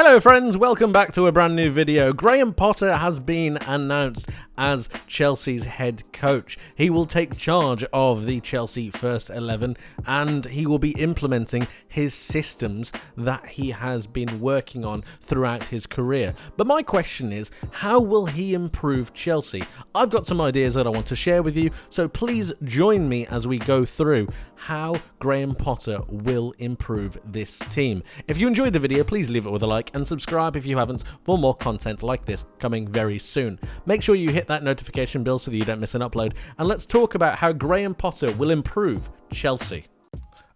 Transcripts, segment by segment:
Hello friends, welcome back to a brand new video. Graham Potter has been announced as Chelsea's head coach. He will take charge of the Chelsea first 11 and he will be implementing his systems that he has been working on throughout his career. But my question is, how will he improve Chelsea? I've got some ideas that I want to share with you, so please join me as we go through how Graham Potter will improve this team. If you enjoyed the video, please leave it with a like and subscribe if you haven't for more content like this coming very soon. Make sure you hit that notification bell so that you don't miss an upload, and let's talk about how Graham Potter will improve Chelsea.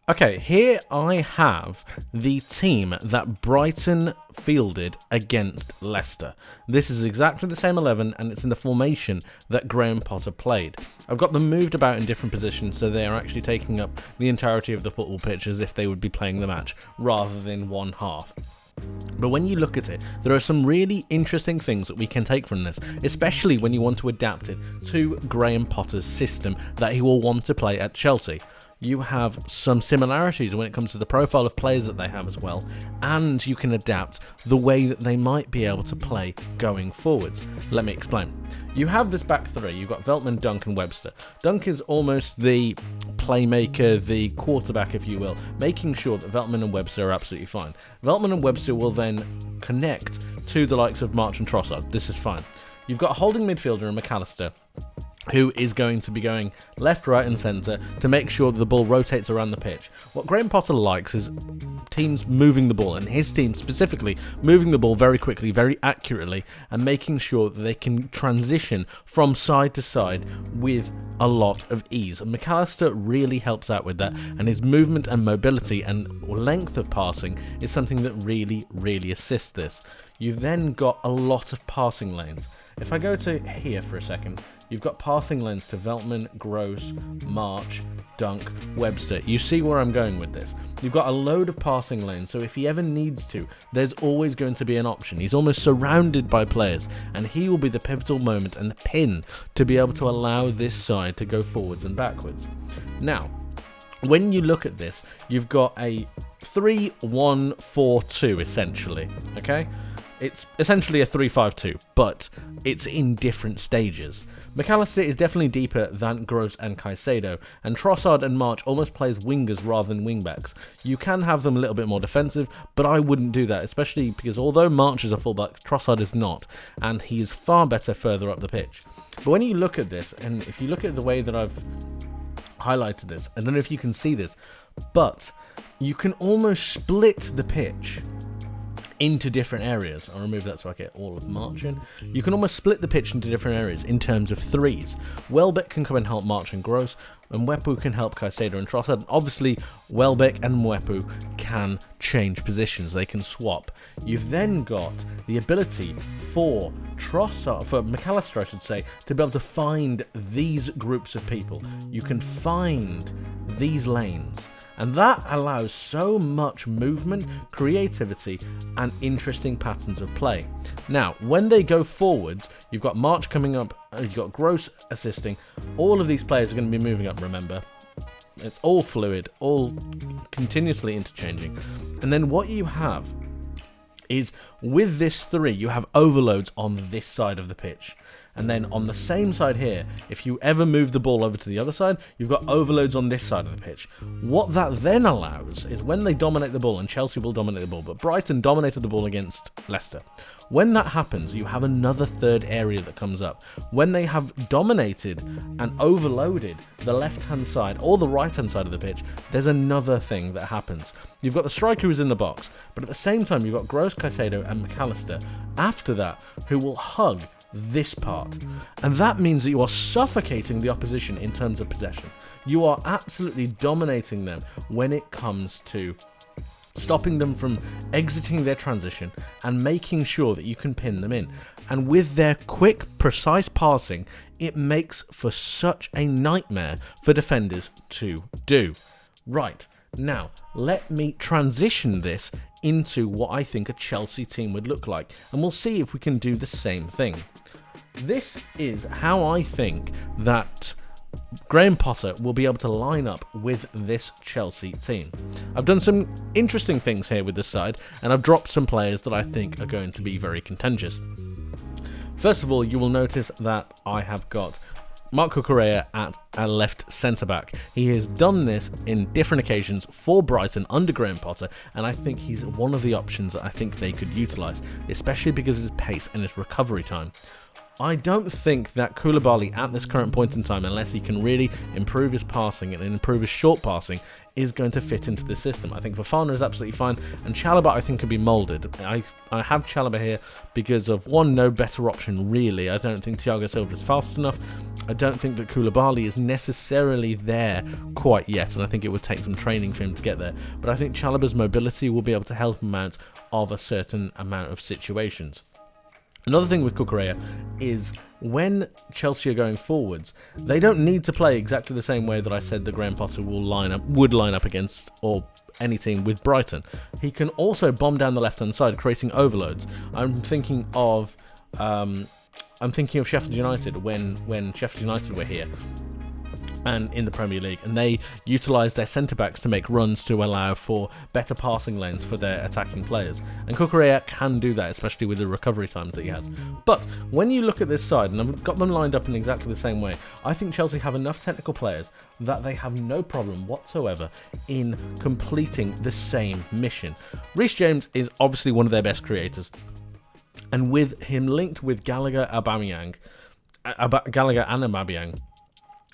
Okay, here I have the team that Brighton fielded against Leicester. This is exactly the same 11 and it's in the formation that Graham Potter played. I've got them moved about in different positions so they are actually taking up the entirety of the football pitch as if they would be playing the match rather than one half. But when you look at it, there are some really interesting things that we can take from this, especially when you want to adapt it to Graham Potter's system that he will want to play at Chelsea. You have some similarities when it comes to the profile of players that they have as well, and you can adapt the way that they might be able to play going forwards. Let me explain. You have this back three. You've got Veltman, Dunk and Webster. Dunk is almost the playmaker, the quarterback if you will, making sure that Veltman and Webster are absolutely fine. Veltman and Webster will then connect to the likes of March and Trossard. This is fine. You've got a holding midfielder in McAllister, who is going to be going left, right and centre to make sure that the ball rotates around the pitch. What Graham Potter likes is teams moving the ball, and his team specifically moving the ball very quickly, very accurately, and making sure that they can transition from side to side with a lot of ease. And McAllister really helps out with that, and his movement and mobility and length of passing is something that really assists this. You've then got a lot of passing lanes. If I go to here for a second, you've got passing lanes to Veltman, Gross, March, Dunk, Webster. You see where I'm going with this. You've got a load of passing lanes, so if he ever needs to, there's always going to be an option. He's almost surrounded by players, and he will be the pivotal moment and the pin to be able to allow this side to go forwards and backwards. Now, when you look at this, you've got a 3-1-4-2 essentially, okay? It's essentially a 3-5-2, but it's in different stages. McAllister is definitely deeper than Gross and Caicedo, and Trossard and March almost play as wingers rather than wingbacks. You can have them a little bit more defensive, but I wouldn't do that, especially because although March is a fullback, Trossard is not, and he is far better further up the pitch. But when you look at this, and if you look at the way that I've highlighted this, I don't know if you can see this, but you can almost split the pitch into different areas. I'll remove that so I get all of March in. You can almost split the pitch into different areas in terms of threes. Welbeck can come and help March and Gross, and Mwepu can help Caicedo and Trossard. Obviously, Welbeck and Mwepu can change positions. They can swap. You've then got the ability for McAllister, I should say, to be able to find these groups of people. You can find these lanes. And that allows so much movement, creativity, and interesting patterns of play. Now, when they go forwards, you've got March coming up, you've got Gross assisting. All of these players are going to be moving up, remember. It's all fluid, all continuously interchanging. And then what you have is, with this three, you have overloads on this side of the pitch. And then on the same side here, if you ever move the ball over to the other side, you've got overloads on this side of the pitch. What that then allows is when they dominate the ball, and Chelsea will dominate the ball, but Brighton dominated the ball against Leicester. When that happens, you have another third area that comes up. When they have dominated and overloaded the left-hand side or the right-hand side of the pitch, there's another thing that happens. You've got the striker who's in the box, but at the same time, you've got Gross, Caicedo and McAllister after that who will hug this part, and that means that you are suffocating the opposition in terms of possession. You are absolutely dominating them when it comes to stopping them from exiting their transition and making sure that you can pin them in. And with their quick, precise passing, it makes for such a nightmare for defenders to do. Right, now let me transition this into what I think a Chelsea team would look like, and we'll see if we can do the same thing. This is how I think that Graham Potter will be able to line up with this Chelsea team. I've done some interesting things here with this side, and I've dropped some players that I think are going to be very contentious. First of all, you will notice that I have got Marc Cucurella at a left centre-back. He has done this in different occasions for Brighton under Graham Potter, and I think he's one of the options that I think they could utilise, especially because of his pace and his recovery time. I don't think that Koulibaly at this current point in time, unless he can really improve his passing and improve his short passing, is going to fit into the system. I think Fofana is absolutely fine, and Chalobah I think can be moulded. I have Chalobah here because of, one, no better option really. I don't think Thiago Silva is fast enough. I don't think that Koulibaly is necessarily there quite yet, and I think it would take some training for him to get there. But I think Chalobah's mobility will be able to help him out of a certain amount of situations. Another thing with Cucurella is when Chelsea are going forwards, they don't need to play exactly the same way that I said that Graham Potter would line up against or any team with Brighton. He can also bomb down the left-hand side, creating overloads. I'm thinking of Sheffield United when Sheffield United were here and in the Premier League, and they utilised their centre-backs to make runs to allow for better passing lanes for their attacking players. And Cucurella can do that, especially with the recovery times that he has. But when you look at this side, and I've got them lined up in exactly the same way, I think Chelsea have enough technical players that they have no problem whatsoever in completing the same mission. Reece James is obviously one of their best creators, and with him linked with Gallagher and Aubameyang,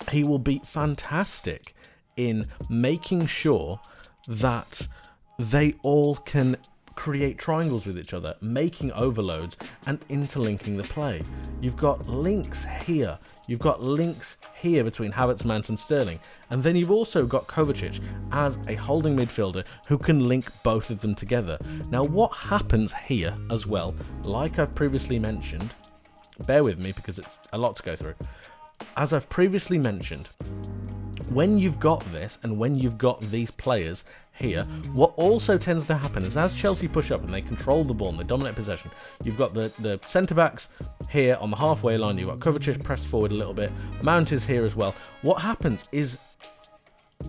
he will be fantastic in making sure that they all can create triangles with each other, making overloads and interlinking the play. You've got links here. You've got links here between Havertz, Mount and Sterling. And then you've also got Kovacic as a holding midfielder who can link both of them together. Now, what happens here as well, like I've previously mentioned, bear with me because it's a lot to go through. As I've previously mentioned, when you've got this and when you've got these players here, what also tends to happen is as Chelsea push up and they control the ball and they dominate possession, you've got the centre-backs here on the halfway line, you've got Kovacic pressed forward a little bit, Mount is here as well. What happens is,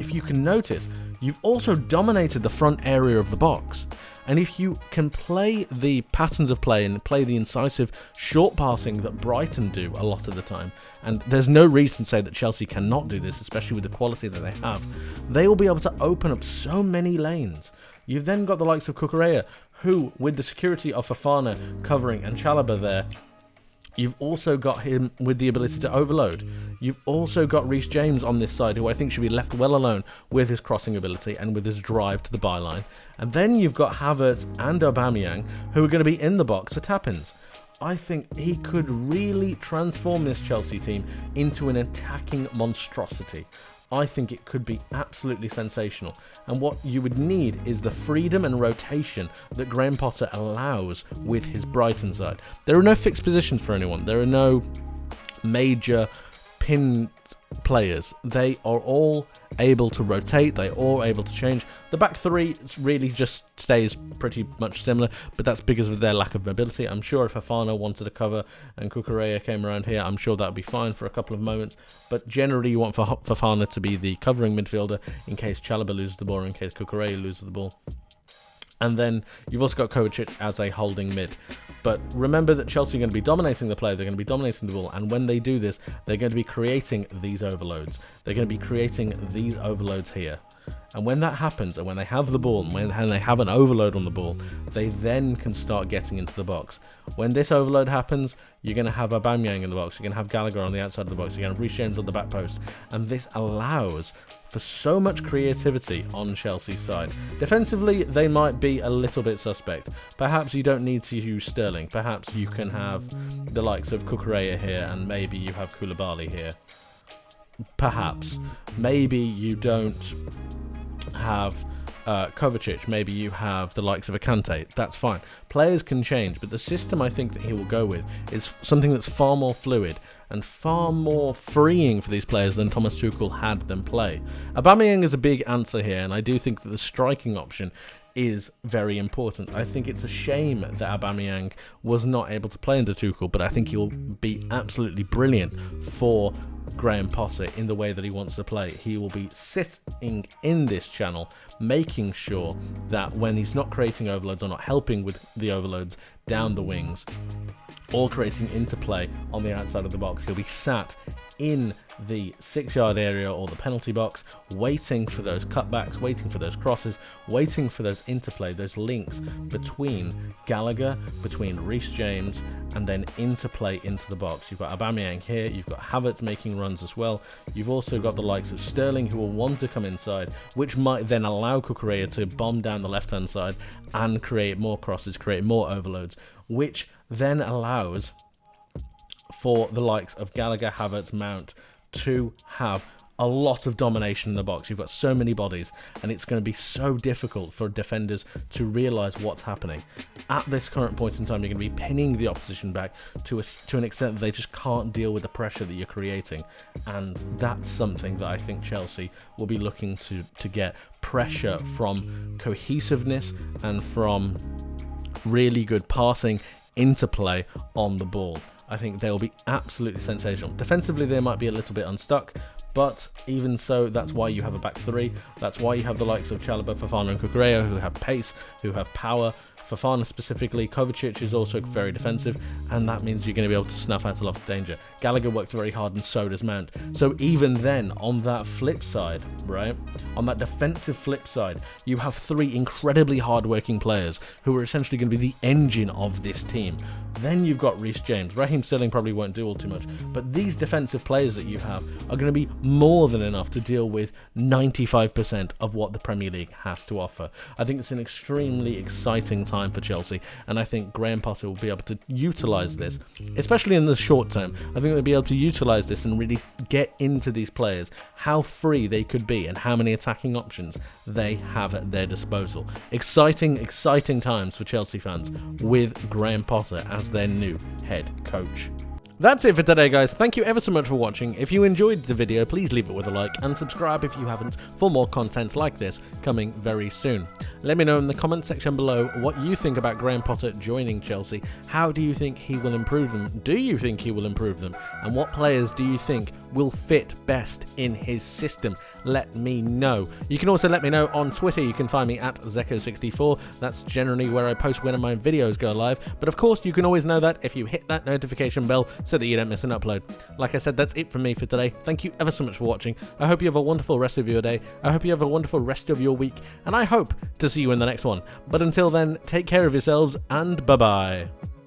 if you can notice, you've also dominated the front area of the box. And if you can play the patterns of play and play the incisive short passing that Brighton do a lot of the time, and there's no reason to say that Chelsea cannot do this, especially with the quality that they have, they will be able to open up so many lanes. You've then got the likes of Cucurella, who, with the security of Fofana covering and Chalobah there, you've also got him with the ability to overload. You've also got Reece James on this side, who I think should be left well alone with his crossing ability and with his drive to the byline. And then you've got Havertz and Aubameyang, who are going to be in the box for tap-ins. I think he could really transform this Chelsea team into an attacking monstrosity. I think it could be absolutely sensational. And what you would need is the freedom and rotation that Graham Potter allows with his Brighton side. There are no fixed positions for anyone. There are no major pin players. They are all able to rotate. They're all able to change. The back three really just stays pretty much similar, but that's because of their lack of mobility. I'm sure if Fofana wanted to cover and Cucurella came around here, I'm sure that would be fine for a couple of moments. But generally, you want Fofana to be the covering midfielder in case Chalobah loses the ball or in case Cucurella loses the ball. And then you've also got Kovacic as a holding mid. But remember that Chelsea are going to be dominating the play, they're going to be dominating the ball, and when they do this, they're going to be creating these overloads. They're going to be creating these overloads here. And when that happens, and when they have the ball, and when they have an overload on the ball, they then can start getting into the box. When this overload happens, you're going to have Aubameyang in the box, you're going to have Gallagher on the outside of the box, you're going to have Reece James on the back post, and this allows for so much creativity on Chelsea's side. Defensively, they might be a little bit suspect. Perhaps you don't need to use Sterling. Perhaps you can have the likes of Cucurella here, and maybe you have Koulibaly here. Perhaps. Maybe you don't have Kovacic, maybe you have the likes of a Kante. That's fine. Players can change, but the system I think that he will go with is something that's far more fluid and far more freeing for these players than Thomas Tuchel had them play. Aubameyang is a big answer here, and I do think that the striking option is very important. I think it's a shame that Aubameyang was not able to play under Tuchel, but I think he'll be absolutely brilliant for Graham Potter in the way that he wants to play. He will be sitting in this channel, making sure that when he's not creating overloads or not helping with the overloads down the wings, or creating interplay on the outside of the box, he'll be sat in the 6-yard area or the penalty box, waiting for those cutbacks, waiting for those crosses, waiting for those interplay, those links between Gallagher, between Reece James, and then interplay into the box. You've got Aubameyang here, you've got Havertz making runs as well, you've also got the likes of Sterling who will want to come inside, which might then allow Cucurella to bomb down the left-hand side and create more crosses, create more overloads, which then allows for the likes of Gallagher, Havertz, Mount to have a lot of domination in the box. You've got so many bodies, and it's going to be so difficult for defenders to realise what's happening. At this current point in time, you're going to be pinning the opposition back to an extent that they just can't deal with the pressure that you're creating, and that's something that I think Chelsea will be looking to get pressure from cohesiveness and from really good passing interplay on the ball. I think they'll be absolutely sensational. Defensively, they might be a little bit unstuck, but even so, that's why you have a back three. That's why you have the likes of Chalobah, Fofana and Cucurella, who have pace, who have power. Fofana specifically, Kovacic is also very defensive, and that means you're going to be able to snuff out a lot of danger. Gallagher works very hard, and so does Mount. So even then, on that flip side, right, on that defensive flip side, you have three incredibly hard-working players who are essentially going to be the engine of this team. Then you've got Reece James. Raheem Sterling probably won't do all too much, but these defensive players that you have are going to be more than enough to deal with 95% of what the Premier League has to offer. I think it's an extremely exciting time for Chelsea, and I think Graham Potter will be able to utilise this, especially in the short term. I think they'll be able to utilise this and really get into these players, how free they could be and how many attacking options they have at their disposal. Exciting times for Chelsea fans with Graham Potter as their new head coach. That's it for today, guys. Thank you ever so much for watching. If you enjoyed the video, please leave it with a like and subscribe if you haven't for more content like this coming very soon. Let me know in the comment section below what you think about Graham Potter joining Chelsea. How do you think he will improve them? Do you think he will improve them? And what players do you think will fit best in his system? Let me know. You can also let me know on Twitter. You can find me at Zekko64. That's generally where I post when my videos go live. But of course, you can always know that if you hit that notification bell so that you don't miss an upload. Like I said, that's it from me for today. Thank you ever so much for watching. I hope you have a wonderful rest of your day. I hope you have a wonderful rest of your week. And I hope to see you in the next one. But until then, take care of yourselves and bye-bye.